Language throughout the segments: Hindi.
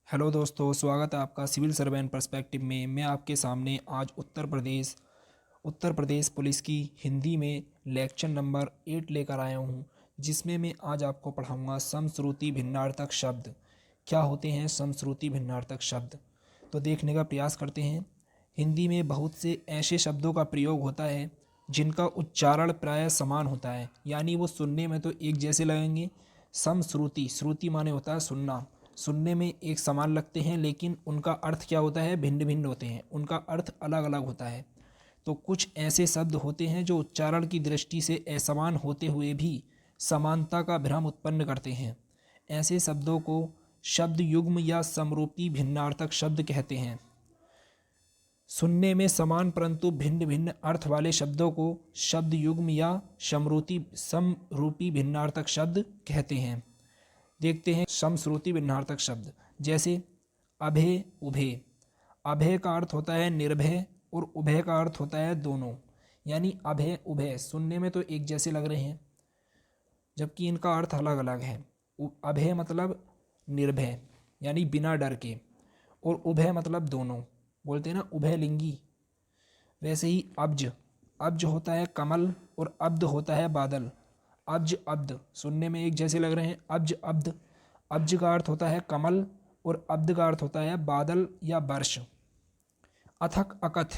हेलो दोस्तों, स्वागत है आपका सिविल सर्वेंट पर्सपेक्टिव में। मैं आपके सामने आज उत्तर प्रदेश पुलिस की हिंदी में लेक्चर नंबर 8 लेकर आया हूँ, जिसमें मैं आज आपको पढ़ाऊँगा समश्रुति भिन्नार्थक शब्द। क्या होते हैं समश्रुति भिन्नार्थक शब्द, तो देखने का प्रयास करते हैं। हिंदी में बहुत से ऐसे शब्दों का प्रयोग होता है जिनका उच्चारण प्रायः समान होता है, यानी वो सुनने में तो एक जैसे लगेंगे। समश्रुति, श्रुति माने होता है सुनना, सुनने में एक समान लगते हैं, लेकिन उनका अर्थ क्या होता है, भिन्न भिन्न होते हैं, उनका अर्थ अलग अलग होता है। तो कुछ ऐसे शब्द होते हैं जो उच्चारण की दृष्टि से असमान होते हुए भी समानता का भ्रम उत्पन्न करते हैं। ऐसे शब्दों को शब्द युग्म या समरूपी भिन्नार्थक शब्द कहते हैं। सुनने में समान परंतु भिन्न भिन्न अर्थ वाले शब्दों को शब्द युग्म या समरूपी भिन्नार्थक शब्द कहते हैं। देखते हैं समश्रुति भिन्नार्थक शब्द, जैसे अभय उभय। अभय का अर्थ होता है निर्भय और उभय का अर्थ होता है दोनों, यानी अभय उभय सुनने में तो एक जैसे लग रहे हैं जबकि इनका अर्थ अलग अलग है। अभय मतलब निर्भय यानी बिना डर के, और उभय मतलब दोनों, बोलते हैं ना उभयलिंगी। वैसे ही अब्ज, अब्ज होता है कमल और अब्द होता है बादल। अब्ज अब्द सुनने में एक जैसे लग रहे हैं, अब्ज अब्द। अब्ज का अर्थ होता है कमल और अब्द का अर्थ होता है बादल या वर्ष। अथक अकथ,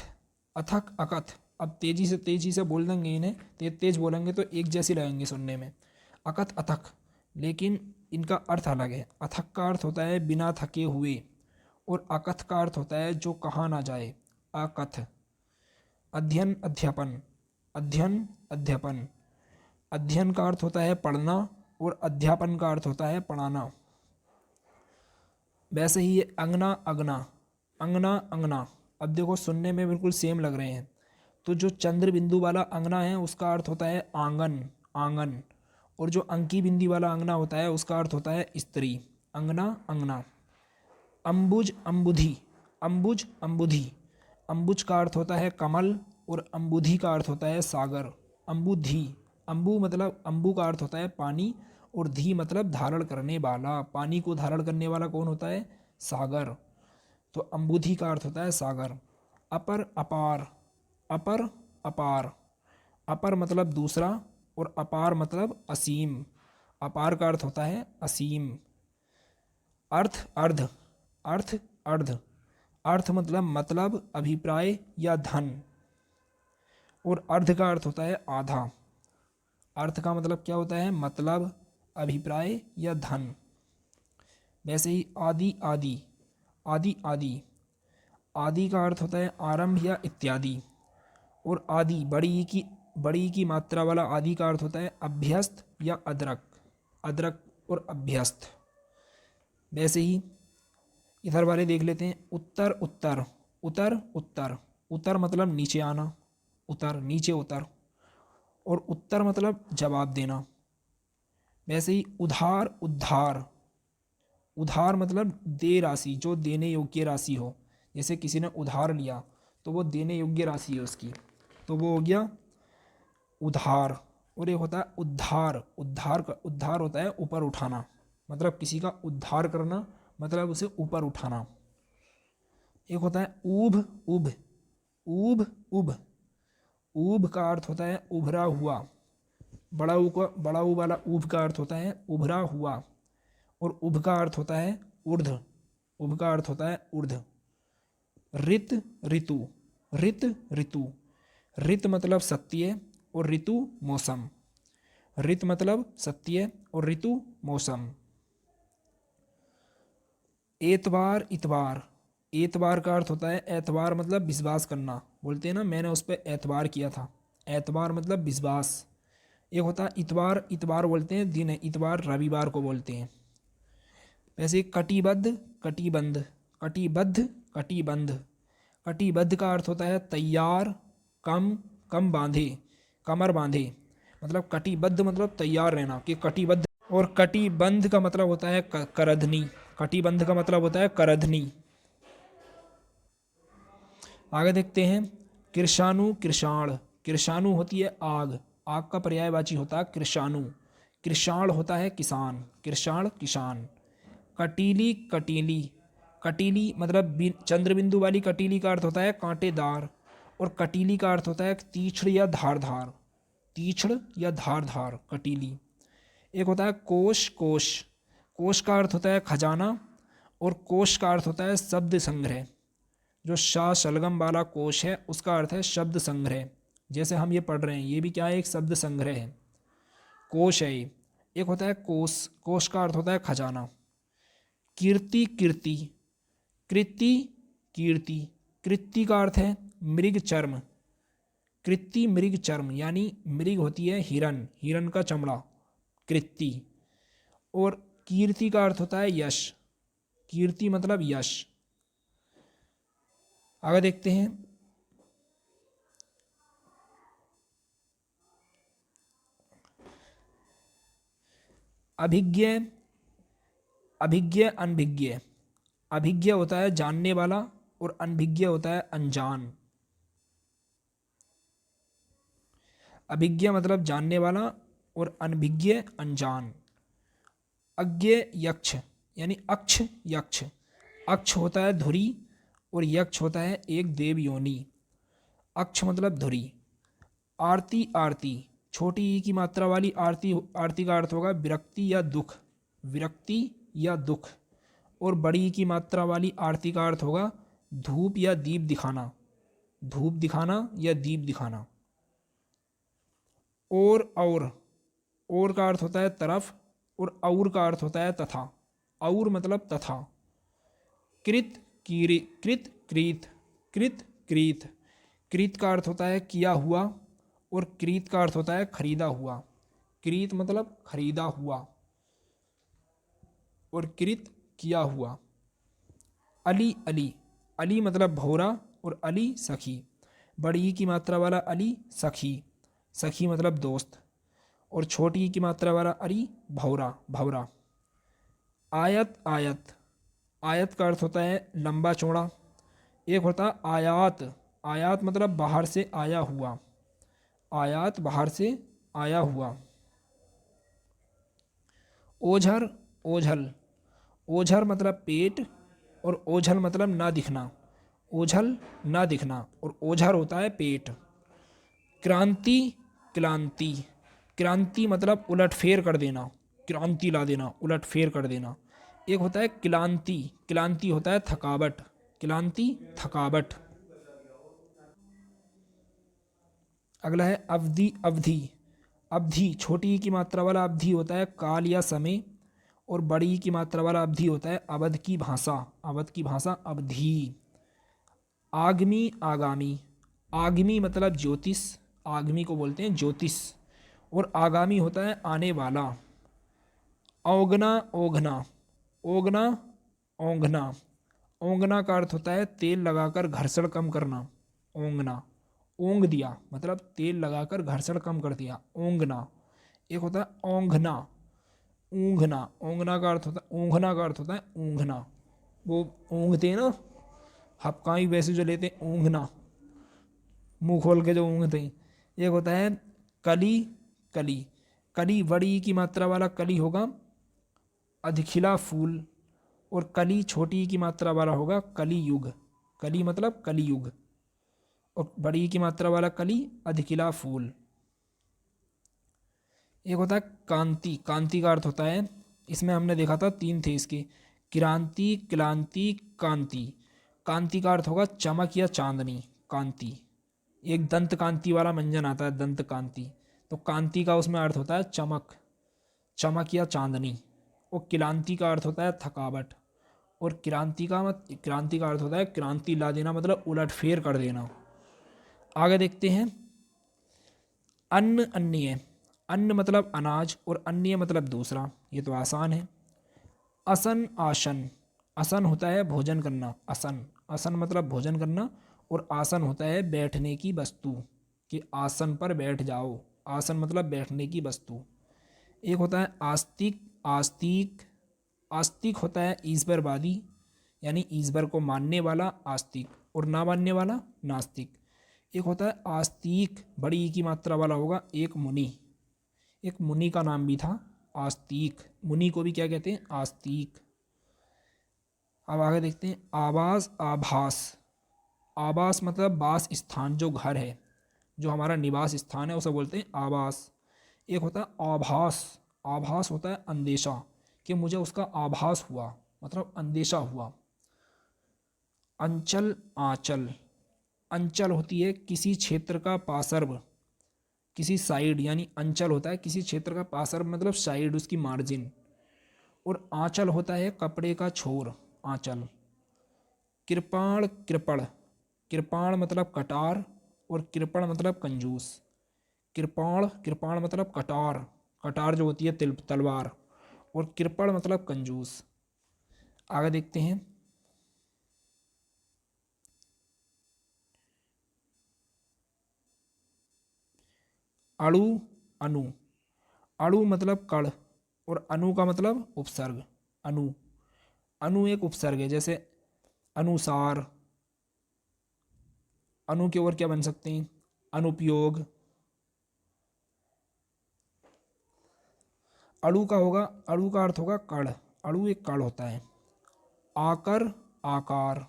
अथक अकथ, अब तेजी से बोल देंगे इन्हें, तेज बोलेंगे तो एक जैसे लगेंगे सुनने में, अकथ अथक, लेकिन इनका अर्थ अलग है। अथक का अर्थ होता है बिना थके हुए और अकथ का अर्थ होता है जो कहा ना जाए, अकथ। अध्ययन अध्यापन, अध्ययन अध्यापन, अध्ययन का अर्थ होता है पढ़ना और अध्यापन का अर्थ होता है पढ़ाना। वैसे ही ये अंगना अगना, अंगना अंगना, अब देखो सुनने में बिल्कुल सेम लग रहे हैं। तो जो चंद्र बिंदु वाला अंगना है उसका अर्थ होता है आंगन, आंगन, और जो अंकी बिंदी वाला अंगना होता है उसका अर्थ होता है स्त्री, अंगना अंगना। अम्बुज अम्बुधि, अम्बुज अम्बुधि, अम्बुज का अर्थ होता है कमल और अम्बुधि का अर्थ होता है सागर। अम्बुधि, अम्बु मतलब अम्बु का अर्थ होता है पानी और धी मतलब धारण करने वाला, पानी को धारण करने वाला कौन होता है, सागर। तो अम्बुधि का अर्थ होता है सागर। अपर अपार, अपर अपार, अपर मतलब दूसरा और अपार मतलब असीम, अपार का अर्थ होता है असीम। अर्थ अर्ध, अर्थ अर्ध, अर्थ मतलब अभिप्राय या धन, और अर्ध का अर्थ होता है आधा। अर्थ का मतलब क्या होता है, मतलब अभिप्राय या धन। वैसे ही आदि आदि, आदि आदि, आदि का अर्थ होता है आरंभ या इत्यादि, और आदि बड़ी की मात्रा वाला आदि का अर्थ होता है अभ्यस्त या अदरक, अदरक और अभ्यस्त। वैसे ही इधर वाले देख लेते हैं, उत्तर उत्तर, उतर उत्तर, उतर मतलब नीचे आना, उतर नीचे उतर, और उत्तर मतलब जवाब देना। वैसे ही उधार उद्धार, उधार मतलब दे राशि, जो देने योग्य राशि हो, जैसे किसी ने उधार लिया तो वो देने योग्य राशि है उसकी, तो वो हो गया उधार। और एक होता है उद्धार, उद्धार होता है ऊपर उठाना, मतलब किसी का उद्धार करना मतलब उसे ऊपर उठाना। एक होता है ऊभ उभ, ऊभ उभ, ऊभ का अर्थ होता है उभरा हुआ, बड़ा ऊ वाला ऊभ का अर्थ होता है उभरा हुआ, और उभ का अर्थ होता है ऊर्ध्व, उभ का अर्थ होता है ऊर्ध्व। ऋत ऋतु, ऋत ऋतु, ऋत मतलब सत्य और ऋतु मौसम, ऋत मतलब सत्य और ऋतु मौसम। एतवार इतवार, एतवार का अर्थ होता है एतवार मतलब विश्वास करना, बोलते हैं ना मैंने उस पर एतवार किया था, एतवार मतलब विश्वास। एक होता है इतवार, इतवार बोलते हैं दिन, इतवार रविवार को बोलते हैं। वैसे कटिबद्ध कटिबंध, कटिबद्ध कटिबंध, कटिबद्ध का अर्थ होता है तैयार, कम बांधे, कमर बांधे, मतलब कटिबद्ध मतलब तैयार रहना कि कटिबद्ध। और कटिबंध का मतलब होता है करधनी, कटिबंध का मतलब होता है करधनी। आगे देखते हैं कृषाणु कृषाण, कृषाणु होती है आग, आग का पर्यायवाची होता है कृषाणु। कृषाण होता है किसान, कृषाण किसान। कटीली कटीली, कटीली मतलब चंद्र बिंदु वाली कटीली का अर्थ होता है कांटेदार, और कटीली का अर्थ होता है तीक्ष्ण या धारदार, तीक्ष्ण या धारदार कटीली। एक होता है कोश, कोश, कोश का अर्थ होता है खजाना, और कोश का अर्थ होता है शब्द संग्रह। जो शाह शलगम वाला कोश है उसका अर्थ है शब्द संग्रह, जैसे हम ये पढ़ रहे हैं ये भी क्या है, एक शब्द संग्रह है, कोश है ये। एक होता है कोश, कोश का अर्थ होता है खजाना। कीर्ति, कीर्ति, कृति, कीर्ति, कृति का अर्थ है मृग चर्म, कृति मृग चर्म, यानी मृग होती है हिरन, हिरन का चमड़ा, कृति। और कीर्ति का अर्थ होता है यश, कीर्ति मतलब यश। आगे देखते हैं। अभिज्ञ, अभिज्ञ अनभिज्ञ, अभिज्ञ होता है जानने वाला और अनभिज्ञ होता है अनजान। अभिज्ञ मतलब जानने वाला और अनभिज्ञ अनजान। अज्ञ यक्ष यानी अक्ष यक्ष, अक्ष होता है धुरी और यक्ष होता है एक देव योनि, अक्ष मतलब धुरी। आरती, आरती, छोटी ई की मात्रा वाली आरती, आरती का अर्थ होगा विरक्ति या दुख, विरक्ति या दुख। और बड़ी ई की मात्रा वाली आरती का अर्थ होगा धूप या दीप दिखाना, धूप दिखाना या दीप दिखाना। और का अर्थ होता है तरफ, और का अर्थ होता है तथा, और मतलब तथा। कृत, कृत, क्रीत, कृत, क्रीत, कृत का अर्थ होता है किया हुआ, और क्रीत का अर्थ होता है खरीदा हुआ, क्रीत मतलब खरीदा हुआ, और कृत किया हुआ। अली, अली, अली मतलब भौरा, और अली सखी, बड़ी ई की मात्रा वाला अली सखी, सखी मतलब दोस्त, और छोटी ई की मात्रा वाला अली भौरा, भौरा। आयत, आयत, आयत का अर्थ होता है लंबा चौड़ा। एक होता है आयात, आयात मतलब बाहर से आया हुआ, आयात बाहर से आया हुआ। ओझर, ओझल, ओझर मतलब पेट, और ओझल मतलब ना दिखना, ओझल ना दिखना, और ओझर होता है पेट। क्रांति, क्लांति, क्रांति मतलब उलटफेर कर देना, क्रांति ला देना, उलटफेर कर देना। एक होता है क्लांति, क्लांति होता है थकावट, क्लांति थकावट। अगला है अवधि, अवधि, अवधि छोटी की मात्रा वाला अवधि होता है काल या समय, और बड़ी की मात्रा वाला अवधि होता है अवध की भाषा, अवध की भाषा अवधि। आगमी, आगामी, आगमी मतलब ज्योतिष, आगमी को बोलते हैं ज्योतिष, और आगामी होता है आने वाला। औगना, ओघना, ओगना, ओंघना, ओंघना का अर्थ होता है तेल लगाकर घर्षण कम करना, ओंघना, ओंघ दिया मतलब तेल लगाकर घर्षण कम कर दिया, ओंघना। एक होता है ओंघना, ऊँघना, ओंघना का अर्थ होता है, ऊँघना का अर्थ होता है ऊँघना, वो ऊँघते हैं ना हपकाई वैसे जो लेते हैं, ऊँघना, मुंह खोल के जो ऊँघते हैं। एक होता है कली, कली, कली बड़ी की मात्रा वाला कली होगा अधिखिला फूल, और कली छोटी की मात्रा वाला होगा कली युग, कली मतलब कली युग, और बड़ी की मात्रा वाला कली अधिखिला फूल। एक होता है कांति, कांति का अर्थ होता है, इसमें हमने देखा था तीन थे इसके, क्रांति, क्लांति, कांति। कांति का अर्थ होगा चमक या चांदनी, कांति। एक दंत कांति वाला मंजन आता है, दंत कांति, तो कांति का उसमें अर्थ होता है चमक, चमक या चांदनी। और क्लांति का अर्थ होता है थकावट, और क्रांति का अर्थ होता है क्रांति ला देना मतलब उलटफेर कर देना। आगे देखते हैं। अन्न, अन्य, अन्न मतलब अनाज, और अन्य मतलब दूसरा, ये तो आसान है। असन, आसन, असन होता है भोजन करना, असन, असन मतलब भोजन करना, और आसन होता है बैठने की वस्तु, कि आसन पर बैठ जाओ, आसन मतलब बैठने की वस्तु। एक होता है आस्तिक, आस्तिक, आस्तिक होता है ईश्वरवादी, यानी ईश्वर को मानने वाला आस्तिक, और ना मानने वाला नास्तिक। एक होता है आस्तिक, बड़ी ई की मात्रा वाला होगा एक मुनि, एक मुनि का नाम भी था आस्तिक, मुनि को भी क्या कहते हैं आस्तिक। अब आगे देखते हैं आवास आभास। आवास मतलब वास स्थान, जो घर है, जो हमारा निवास स्थान है उसे बोलते हैं आवास। एक होता है आभास। आभास होता है अंदेशा, कि मुझे उसका आभास हुआ, मतलब अंदेशा हुआ। अंचल आंचल। अंचल होती है किसी क्षेत्र का पार्श्व, किसी साइड, यानी अंचल होता है किसी क्षेत्र का पार्श्व मतलब साइड, उसकी मार्जिन। और आंचल होता है कपड़े का छोर, आंचल। कृपाण कृपण। कृपाण मतलब कटार और कृपण मतलब कंजूस। कृपाण कृपाण मतलब कटार, कटार जो होती है तलवार, और कृपण मतलब कंजूस। आगे देखते हैं अणु अनु। अणु मतलब कण और अनु का मतलब उपसर्ग। अनु, अनु एक उपसर्ग है, जैसे अनुसार। अनु के और क्या बन सकते हैं, अनुपयोग। अणु का होगा, अणु का अर्थ होगा कण। अणु एक कण होता है। आकर आकार।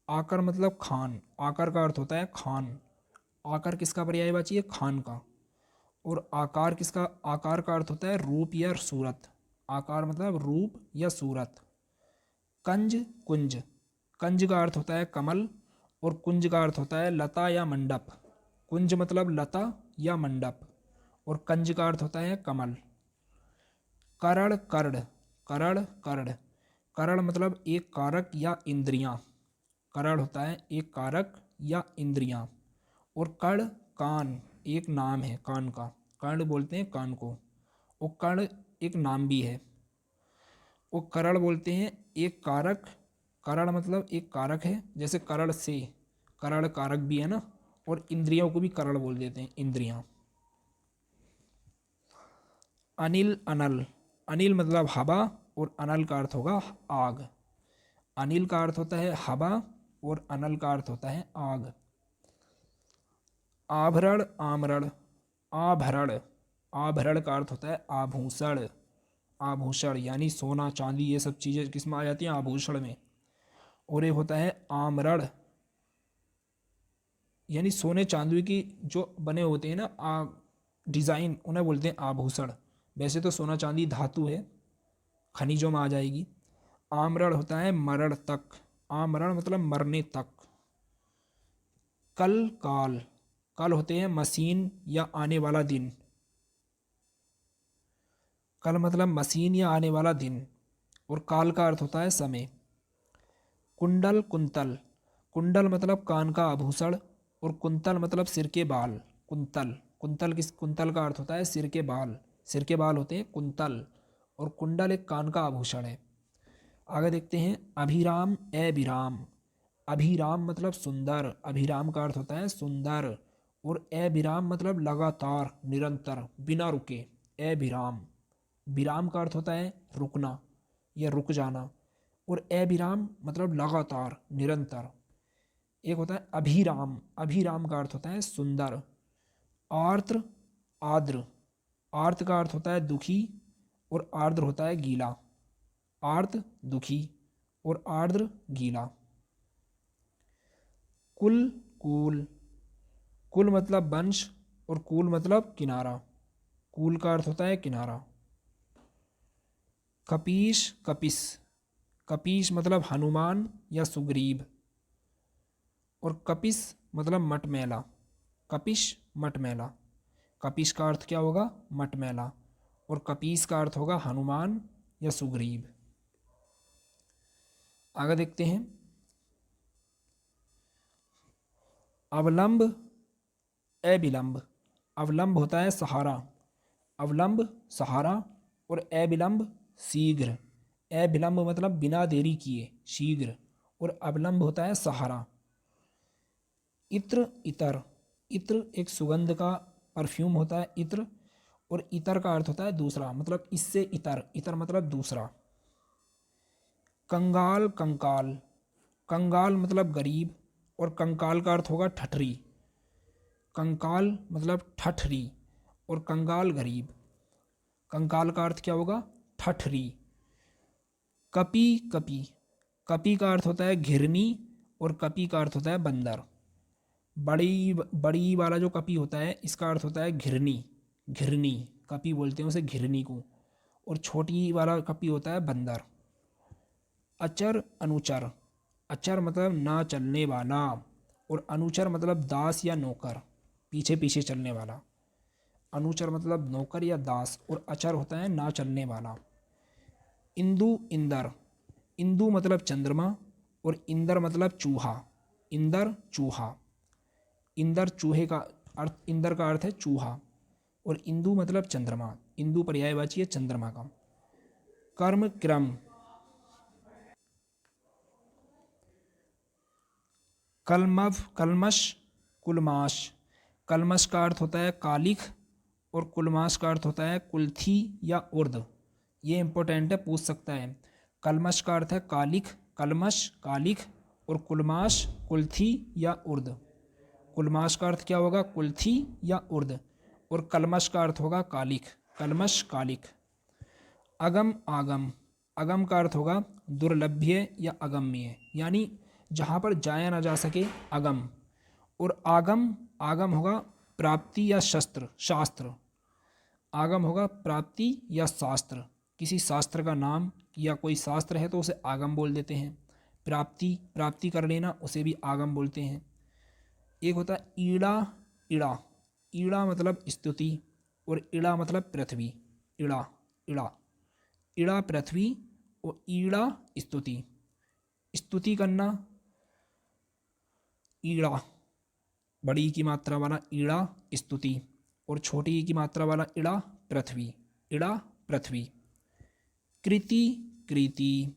आकर मतलब खान, आकर का अर्थ होता है खान। आकर किसका पर्यायवाची है, खान का। और आकार किसका, आकार का अर्थ होता है रूप या सूरत। आकार मतलब रूप या सूरत। कंज कुंज। कंज का अर्थ होता है कमल और कुंज का अर्थ होता है लता या मंडप। कुंज मतलब लता या मंडप और कंज का अर्थ होता है कमल। करण कर्ण। करण कर्ण। करण मतलब एक कारक या इंद्रियां। करण होता है एक कारक या इंद्रियां। और कर्ण कान एक नाम है, कान का। कर्ण बोलते हैं कान को। और कर्ण एक नाम भी है। वो करण बोलते हैं एक कारक। करण मतलब एक कारक है, जैसे करण से, करण कारक भी है ना। और इंद्रियों को भी करण बोल देते हैं, इंद्रियां। अनिल अनल। अनिल मतलब हवा और अनल का अर्थ होगा आग। अनिल का अर्थ होता है हवा और अनल का अर्थ होता है आग। आभरण आमरण। आभरण, आभरण का अर्थ होता है आभूषण। आभूषण यानी सोना चांदी, ये सब चीज़ें किस में आ जाती हैं, आभूषण में। और एक होता है आमरण, यानी सोने चांदी की जो बने होते हैं ना डिज़ाइन, उन्हें बोलते हैं आभूषण। वैसे तो सोना चांदी धातु है, खनिजों में आ जाएगी। आमरण होता है मरण तक। आमरण मतलब मरने तक। कल काल। कल होते हैं मशीन या आने वाला दिन। कल मतलब मशीन या आने वाला दिन। और काल का अर्थ होता है समय। कुंडल कुंतल। कुंडल मतलब कान का आभूषण और कुंतल मतलब सिर के बाल। कुंतल, कुंतल किस, कुंतल का अर्थ होता है सिर के बाल। सिर के बाल होते हैं कुंतल और कुंडल एक कान का आभूषण है। आगे देखते हैं अभिराम अविराम। अभिराम मतलब सुंदर, अभिराम का अर्थ होता है सुंदर। और अविराम मतलब लगातार, निरंतर, बिना रुके। अविराम, विराम का अर्थ होता है रुकना या रुक जाना। और अविराम मतलब लगातार, निरंतर। एक होता है अभिराम। अभिराम का अर्थ होता है सुंदर। आर्द्र आर्द्र। आर्त का अर्थ होता है दुखी और आर्द्र होता है गीला। आर्त दुखी और आर्द्र गीला। कुल कूल। कुल मतलब वंश और कूल मतलब किनारा। कूल का अर्थ होता है किनारा। कपीश कपिस। कपीश मतलब हनुमान या सुग्रीव। और कपिस मतलब मटमैला। कपिश मटमैला। कपिश का अर्थ क्या होगा, मटमैला। और कपीस का अर्थ होगा हनुमान या सुग्रीव। आगे देखते हैं अवलंब अविलंब। अवलंब होता है सहारा। अवलंब सहारा और अविलंब शीघ्र। अविलंब मतलब बिना देरी किए, शीघ्र। और अवलंब होता है सहारा। इत्र इतर। इत्र एक सुगंध का परफ्यूम होता है, इत्र। और इतर का अर्थ होता है दूसरा, मतलब इससे इतर, इतर मतलब दूसरा। कंगाल कंकाल। कंगाल मतलब गरीब और कंकाल का अर्थ होगा ठठरी। कंकाल मतलब ठठरी और कंगाल गरीब। कंकाल का अर्थ क्या होगा, ठठरी। कपी कपी। कपी का अर्थ होता है घिरनी और कपी का अर्थ होता है बंदर। बड़ी बड़ी वाला जो कपी होता है इसका अर्थ होता है घिरनी, घिरनी कपी बोलते हैं उसे घिरनी को। और छोटी वाला कपी होता है बंदर। अचर अनुचर, अचर मतलब ना चलने वाला और अनुचर मतलब दास या नौकर, पीछे पीछे चलने वाला। अनुचर मतलब नौकर या दास और अचर होता है ना चलने वाला। इंदु इंदर, इंदु मतलब चंद्रमा और इंदर मतलब चूहा, इंदर चूहा। इंदर चूहे का अर्थ, इंदर का अर्थ है चूहा और इंदु मतलब चंद्रमा, इंदु पर्यायवाची है चंद्रमा का। कर्म क्रम, कलमव कलमश कुलमाश, कलमश का अर्थ होता है कालिख और कुलमाश का अर्थ होता है कुल्थी या उर्द। ये इंपॉर्टेंट है, पूछ सकता है। कलमश का अर्थ है कालिख, कलमश कालिख और कुलमाश कुल्थी या उर्द। कुलमाश का अर्थ क्या होगा, कुल्थी या उर्द और कलमश का अर्थ होगा कालिख, कलमश कालिख। अगम आगम, अगम का अर्थ होगा दुर्लभ्य या अगम्य, यानी जहाँ पर जाया ना जा सके, अगम। और आगम, आगम होगा प्राप्ति या शस्त्र, शास्त्र। आगम होगा प्राप्ति या शास्त्र, किसी शास्त्र का नाम या कोई शास्त्र है तो उसे आगम बोल देते हैं। प्राप्ति, प्राप्ति कर लेना, उसे भी आगम बोलते हैं। एक होता है ईड़ा, इड़ा, ईड़ा मतलब स्तुति और इड़ा मतलब पृथ्वी, इड़ा इड़ा, इड़ा पृथ्वी और ईड़ा स्तुति। स्तुति करना, ईड़ा, बड़ी ई की मात्रा वाला ईड़ा स्तुति और छोटी ई की मात्रा वाला इड़ा पृथ्वी, इड़ा पृथ्वी। कृति कृति,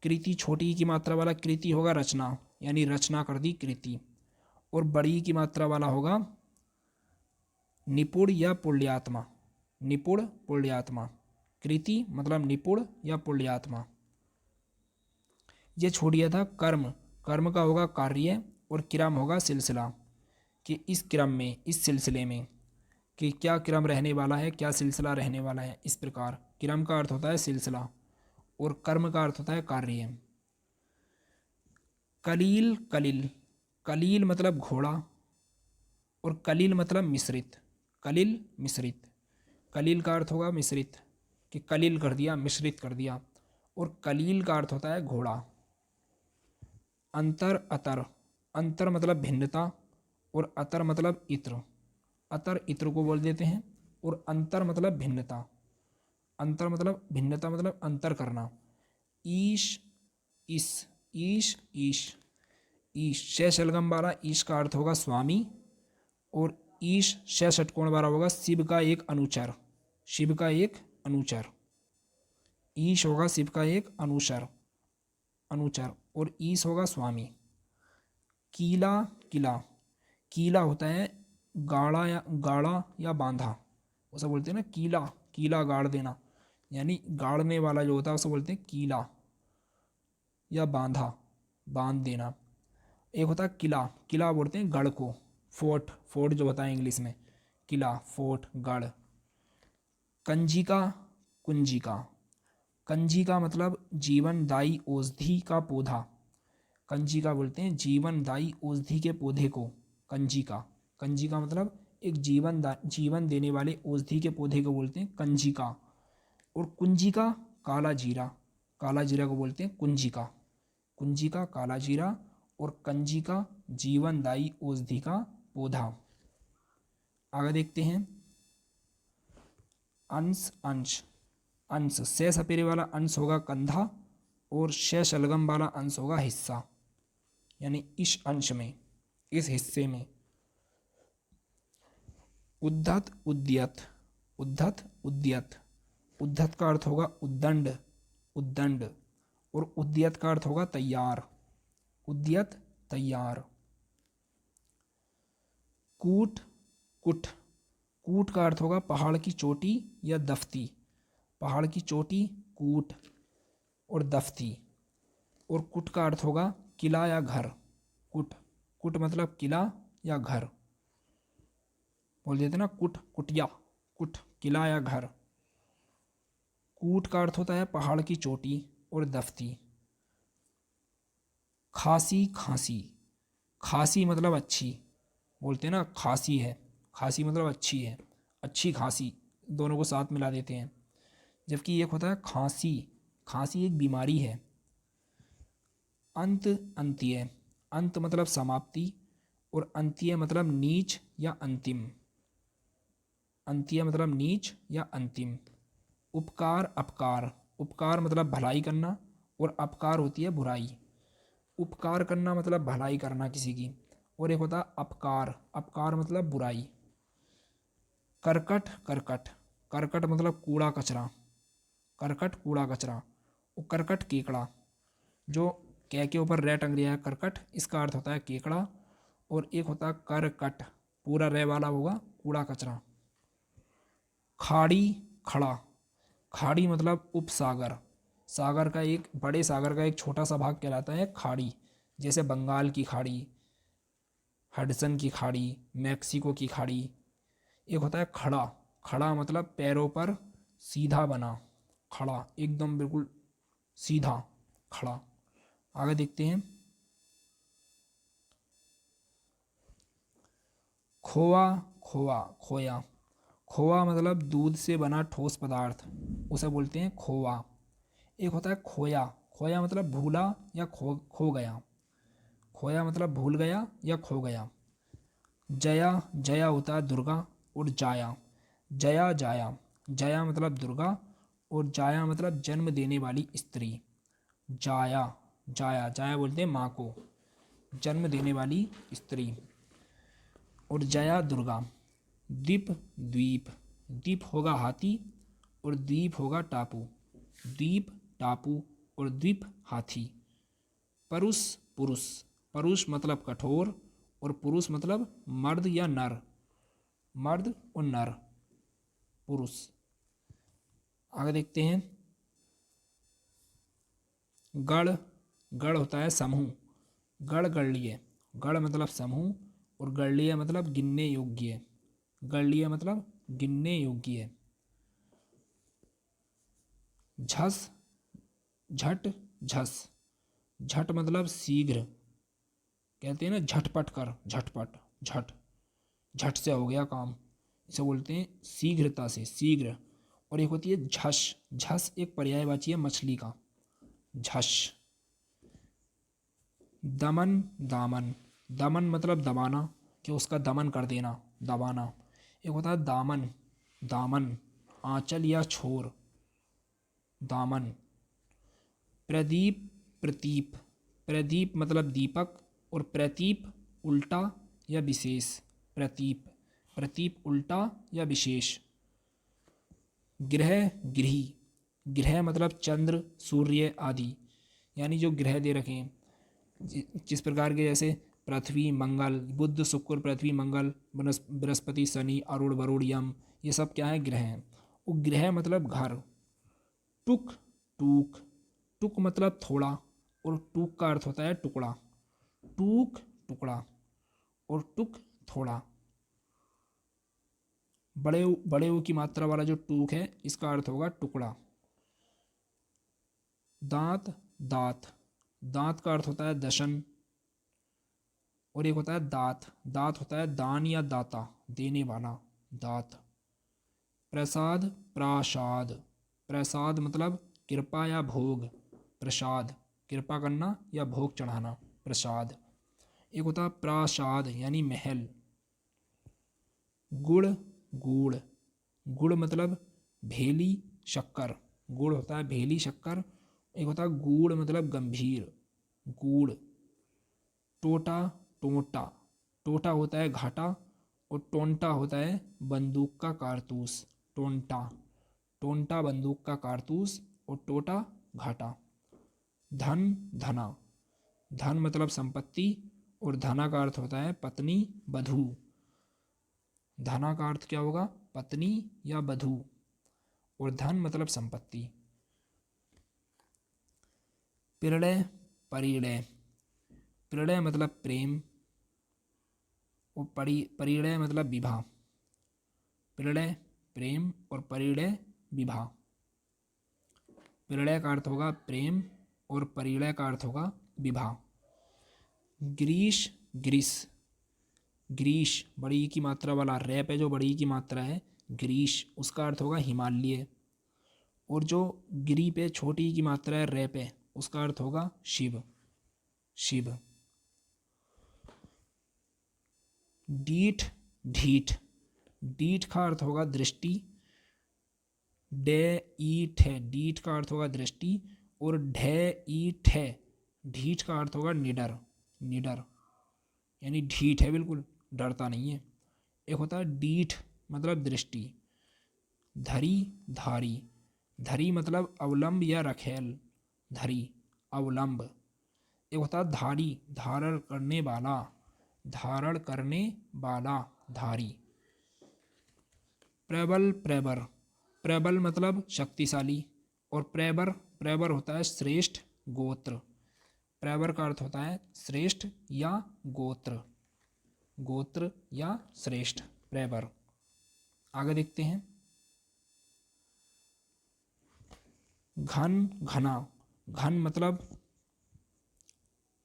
कृति छोटी ई की मात्रा वाला कृति होगा रचना, यानी रचना कर दी कृति। और बड़ी ई की मात्रा वाला होगा निपुण या पुण्यात्मा, निपुण पुण्यात्मा। कृति मतलब निपुण या पुण्यात्मा। ये छोड़ दिया था कर्म, कर्म का होगा कार्य और क्रम होगा सिलसिला, कि इस क्रम में, इस सिलसिले में, कि क्या क्रम रहने वाला है, क्या सिलसिला रहने वाला है। इस प्रकार क्रम का अर्थ होता है सिलसिला और कर्म का अर्थ होता है कार्य। कलील कलील, कलील मतलब घोड़ा और कलील मतलब मिश्रित, कलील मिश्रित। कलील का अर्थ होगा मिश्रित, कि कलील कर दिया, मिश्रित कर दिया। और कलील का अर्थ होता है घोड़ा। अंतर अतर, अंतर मतलब भिन्नता और अतर मतलब इत्र, अतर इत्र को बोल देते हैं। और अंतर मतलब भिन्नता, अंतर मतलब भिन्नता मतलब अंतर करना। ईश इस, ईश ईश, ईश शय शलगम वाला ईश का अर्थ होगा स्वामी और ईश शय षटकोण वाला होगा शिव का एक अनुचर, शिव का एक अनुचर। ईश होगा शिव का एक अनुचर, अनुचर और ईश होगा स्वामी। कीला किला, कीला होता है गाड़ा या बांधा, उसे बोलते हैं ना कीला, कीला गाड़ देना, यानी गाड़ने वाला जो होता है उसे बोलते हैं कीला या बांधा, बांध देना। एक होता है किला, किला बोलते हैं गढ़ को, फोर्ट, फोर्ट जो होता है इंग्लिश में, किला फोर्ट गढ़। कंजिका कुंजिका, कंजिका मतलब जीवनदायी औषधि का पौधा, कंजिका बोलते हैं जीवनदायी औषधि के पौधे को कंजिका, कंजिका मतलब एक जीवन देने वाले औषधि के पौधे को बोलते हैं कंजिका। और कुंजिका काला जीरा, काला जीरा को बोलते हैं कुंजिका, कुंजिका काला जीरा और कंजिका जीवनदायी औषधि का पौधा। आगे देखते हैं अंश अंश, अंश से सपेरे वाला अंश होगा कंधा और शय शलगम वाला अंश होगा हिस्सा, यानी इस अंश में, इस हिस्से में। उद्धत उद्यत, उद्धत उद्यत, उद्धत का अर्थ होगा उद्दंड, उद्दंड और उद्यत का अर्थ होगा तैयार, उद्यत तैयार। कूट कुट, कूट का अर्थ होगा पहाड़ की चोटी या दफ्ती, पहाड़ की चोटी कूट और दफ्ती। और कुट का अर्थ होगा किला या घर, कुट, कुट मतलब किला या घर, बोल देते ना कुट, कुटिया, कुट किला या घर। कूट का अर्थ होता है पहाड़ की चोटी और दफ्ती। खासी खांसी, खासी मतलब अच्छी, बोलते हैं ना खासी है, खासी मतलब अच्छी है, अच्छी खांसी, दोनों को साथ मिला देते हैं। जबकि एक होता है खांसी, खांसी एक बीमारी है। अंत अंत्य, अंत मतलब समाप्ति और अंत्य मतलब नीच या अंतिम, अंत्य मतलब नीच या अंतिम। उपकार अपकार, उपकार मतलब भलाई करना और अपकार होती है बुराई। उपकार करना मतलब भलाई करना किसी की, और एक होता है अपकार, अपकार मतलब बुराई। करकट करकट, करकट मतलब कूड़ा कचरा, करकट कूड़ा कचरा। और करकट केकड़ा, जो कै के ऊपर रै टंग रहा है करकट, इसका अर्थ होता है केकड़ा। और एक होता है करकट, पूरा रै वाला होगा कूड़ा कचरा। खाड़ी खड़ा, खाड़ी मतलब उपसागर, सागर का एक, बड़े सागर का एक छोटा सा भाग कहलाता है खाड़ी। जैसे बंगाल की खाड़ी, हडसन की खाड़ी, मैक्सिको की खाड़ी। एक होता है खड़ा, खड़ा मतलब पैरों पर सीधा बना, खड़ा एकदम बिल्कुल सीधा, खड़ा। आगे देखते हैं। खोआ खोआ खोया, खोआ मतलब दूध से बना ठोस पदार्थ, उसे बोलते हैं खोआ। एक होता है खोया, खोया मतलब भूला या खो गया, खोया मतलब भूल गया या खो गया। जया, जया होता है दुर्गा और जाया, जया जाया, जया मतलब दुर्गा और जाया मतलब जन्म देने वाली स्त्री। जाया, जाया, जाया बोलते हैं माँ को, जन्म देने वाली स्त्री। और जया दुर्गा। द्वीप द्वीप, द्वीप होगा हाथी और द्वीप होगा टापू, द्वीप टापू और द्वीप हाथी। परुष पुरुष, परुष मतलब कठोर और पुरुष मतलब मर्द या नर, मर्द और नर, पुरुष। आगे देखते हैं। गढ़, गढ़ होता है समूह, गढ़ गढ़लिय, गढ़ मतलब समूह और गढ़लिय मतलब गिनने योग्य, गढ़लिय मतलब गिनने योग्य। झस झट झस, झट मतलब शीघ्र, कहते हैं ना झटपट कर, झटपट, झट, झट से हो गया काम, इसे बोलते हैं शीघ्रता से, शीघ्र। और एक होती है झस, झस एक पर्यायवाची है मछली का, झस। दमन दामन, दमन मतलब दबाना, कि उसका दमन कर देना, दबाना। एक होता है दामन, दामन आंचल या छोर, दामन। प्रदीप प्रतीप, प्रदीप मतलब दीपक और प्रतीप उल्टा या विशेष, प्रतीप, प्रतीप उल्टा या विशेष। ग्रह गृही, ग्रह मतलब चंद्र सूर्य आदि, यानी जो ग्रह दे रखे हैं जिस प्रकार के, जैसे पृथ्वी मंगल, बुध शुक्र पृथ्वी मंगल, बृहस्पति शनि अरुण वरुण यम, ये सब क्या है ग्रह हैं। वो ग्रह मतलब घर। टुक टूक, टुक मतलब थोड़ा और टूक का अर्थ होता है टुकड़ा, टूक टुकड़ा और टुक थोड़ा। बड़े बड़े ऊ की मात्रा वाला जो टूक है इसका अर्थ होगा टुकड़ा। दांत दांत, दांत का अर्थ होता है दशन। और एक होता है दात, दात होता है दान या दाता, देने वाला, दात। प्रसाद प्रासाद, प्रसाद मतलब कृपा या भोग, प्रसाद कृपा करना या भोग चढ़ाना, प्रसाद। एक होता है प्रासाद यानी महल। गुड़ गुड़, गुड़ मतलब भेली शक्कर, गुड़ होता है भेली शक्कर। एक होता है गूढ़ मतलब गंभीर, गूढ़। टोटा टोंटा, टोटा होता है घाटा और टोंटा होता है बंदूक का कारतूस, टोंटा, टोंटा बंदूक का कारतूस और टोटा घाटा। धन धना, धन मतलब संपत्ति और धना का अर्थ होता है पत्नी बधू, धना का अर्थ क्या होगा पत्नी या बधू और धन मतलब संपत्ति। प्रणय परिणय, प्रणय मतलब प्रेम और परिणय मतलब विवाह, प्रणय प्रेम और परिणय विवाह। प्रणय का अर्थ होगा प्रेम और परिणय का अर्थ होगा विवाह। ग्रीश, ग्रीस, ग्रीश बड़ी ई की मात्रा वाला रे पे जो बड़ी ई की मात्रा है ग्रीश, उसका अर्थ होगा हिमालय। और जो गिरी पे छोटी ई की मात्रा है रे पे, उसका अर्थ होगा शिव, शिव। डीठ, ढीठ, डीठ का अर्थ होगा दृष्टि, डे ईठ है, डीठ का अर्थ होगा दृष्टि। और ढे ईठ है, ढीठ का अर्थ होगा निडर, निडर यानी ढीठ है, बिल्कुल डरता नहीं है। एक होता है डीठ मतलब दृष्टि। धरी, धारी, धरी मतलब अवलंब या रखेल, धरी अवलंब। एक होता है धारी, धारण करने वाला, धारण करने वाला, धारी। प्रबल, प्रबर, प्रबल मतलब शक्तिशाली। और प्रबर, प्रबर होता है श्रेष्ठ, गोत्र। प्रबर का अर्थ होता है श्रेष्ठ या गोत्र, गोत्र या श्रेष्ठ, प्रबर। आगे देखते हैं। घन, घना, घन मतलब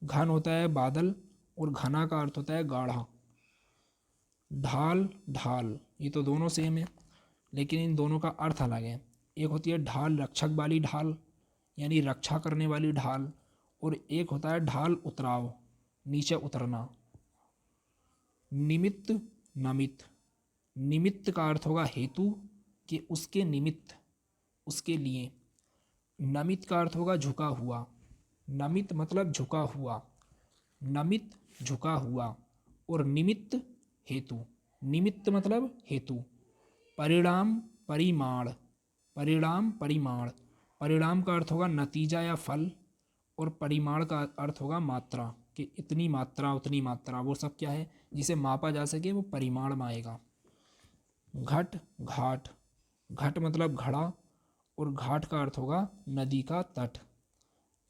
घन होता है बादल और घना का अर्थ होता है गाढ़ा। ढाल, ढाल, ये तो दोनों सेम है लेकिन इन दोनों का अर्थ अलग है। एक होती है ढाल रक्षक वाली ढाल यानी रक्षा करने वाली ढाल, और एक होता है ढाल उतराव, नीचे उतरना। निमित्त, नमित, निमित्त का अर्थ होगा हेतु कि उसके निमित्त, उसके लिए। नमित का अर्थ होगा झुका हुआ, नमित मतलब झुका हुआ, नमित झुका हुआ। और निमित्त हेतु, निमित्त मतलब हेतु। परिणाम, परिमाण, परिणाम, परिमाण, परिणाम का अर्थ होगा नतीजा या फल, और परिमाण का अर्थ होगा मात्रा कि इतनी मात्रा उतनी मात्रा, वो सब क्या है जिसे मापा जा सके वो परिमाण में आएगा। घट, घाट, घट मतलब घड़ा और घाट का अर्थ होगा नदी का तट,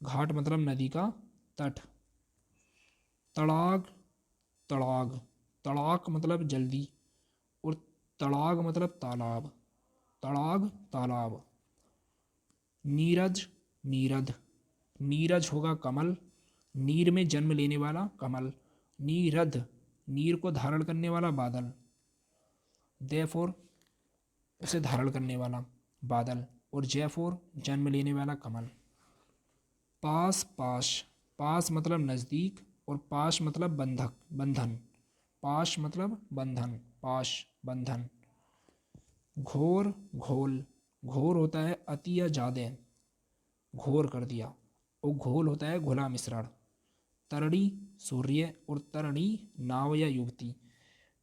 घाट मतलब नदी का तट। तड़ाग, तड़ाग, तड़ाक मतलब जल्दी और तड़ाग मतलब तालाब, तड़ाग तालाब। नीरज, नीरद, नीरज होगा कमल, नीर में जन्म लेने वाला कमल। नीरद, नीर को धारण करने वाला बादल, देयरफॉर उसे धारण करने वाला बादल। और जयफॉर जन्म लेने वाला कमल। पास, पाश, पास मतलब नज़दीक और पाश मतलब बंधक, बंधन। पाश मतलब बंधन, पाश बंधन। घोर, घोल, घोर होता है अति या ज़्यादा, घोर कर दिया। और घोल होता है घुला मिश्रण। तरड़ी, सूर्य और तरणी नाव या युवती।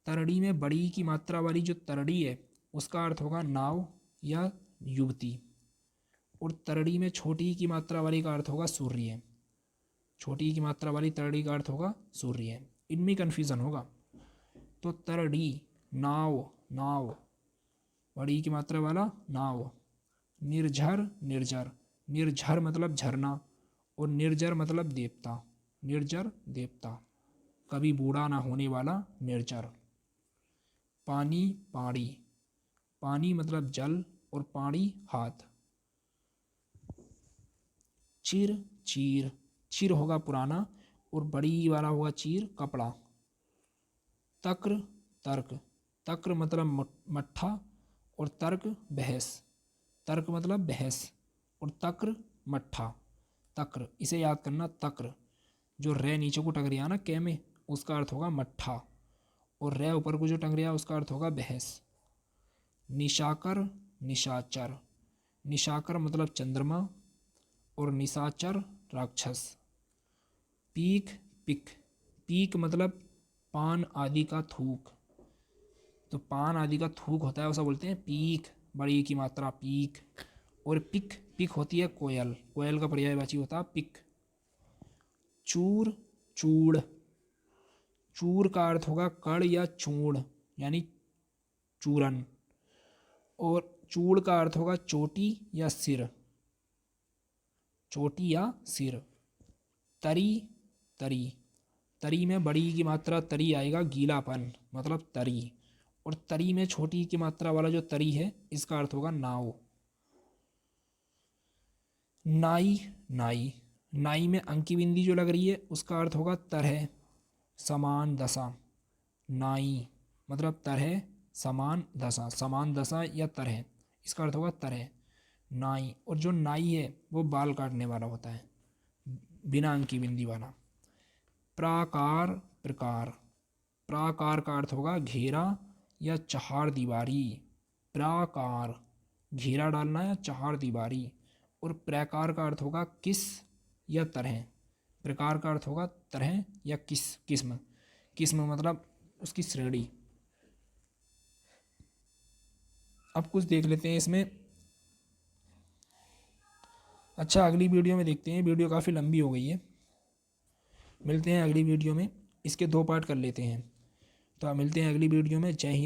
तरड़ी में बड़ी की मात्रा वाली जो तरड़ी है उसका अर्थ होगा नाव या युवती। और तरड़ी में छोटी की मात्रा वाली का अर्थ होगा सूर्य, छोटी की मात्रा वाली तरड़ी का अर्थ होगा सूर्य। इनमें कन्फ्यूज़न होगा। तो तरड़ी नाव, नाव बड़ी की मात्रा वाला नाव। निर्झर, निर्जर, निर्झर मतलब झरना और निर्जर मतलब देवता, निर्जर देवता, कभी बूढ़ा ना होने वाला निर्जर। पानी, पाड़ी, पानी मतलब जल और पाड़ी हाथ। चिर, चीर, चिर होगा पुराना और बड़ी वाला होगा चीर कपड़ा। तक्र, तर्क, तक्र मतलब मट्ठा और तर्क बहस, तर्क मतलब बहस और तक्र मट्ठा, तक्र इसे याद करना। तक्र जो रे नीचे को टंगरिया ना कै में, उसका अर्थ होगा मट्ठा, और रे ऊपर को जो टंगरिया उसका अर्थ होगा बहस। निशाकर, निशाचर, निशाकर मतलब चंद्रमा और निशाचर राक्षस। पीक, पिक, पीक मतलब पान आदि का थूक, तो पान आदि का थूक होता है उसे बोलते हैं पीक, बड़ी की मात्रा पीक। और पिक, पिक होती है कोयल, कोयल का पर्यायवाची होता है पिक। चूर, चूड़, चूर का अर्थ होगा कड़ या चूड़ यानी चूरन। और चूड़ का अर्थ होगा चोटी या सिर, चोटी या सिर। तरी, तरी, तरी में बड़ी की मात्रा तरी आएगा गीलापन मतलब तरी, और तरी में छोटी की मात्रा वाला जो तरी है इसका अर्थ होगा नाव। नाई, नाई, नाई में अंकी बिंदी जो लग रही है उसका अर्थ होगा तरह, समान दशा। नाई मतलब तरह, समान दशा या तरह, इसका अर्थ होगा तरह, नाई। और जो नाई है वो बाल काटने वाला होता है, बिना अंकी बिंदी वाला। प्राकार, प्रकार, प्राकार का अर्थ होगा घेरा या चहार दीवारी। प्राकार, घेरा डालना या चहार दीवारी। और प्रकार का अर्थ होगा किस या तरह। प्रकार का अर्थ होगा तरह या किस्म। किस्म मतलब उसकी श्रेणी। अब कुछ देख लेते हैं इसमें। अच्छा, अगली वीडियो में देखते हैं, वीडियो काफ़ी लंबी हो गई है। मिलते हैं अगली वीडियो में, इसके 2 पार्ट कर लेते हैं। तो मिलते हैं अगली वीडियो में। जय हिंद।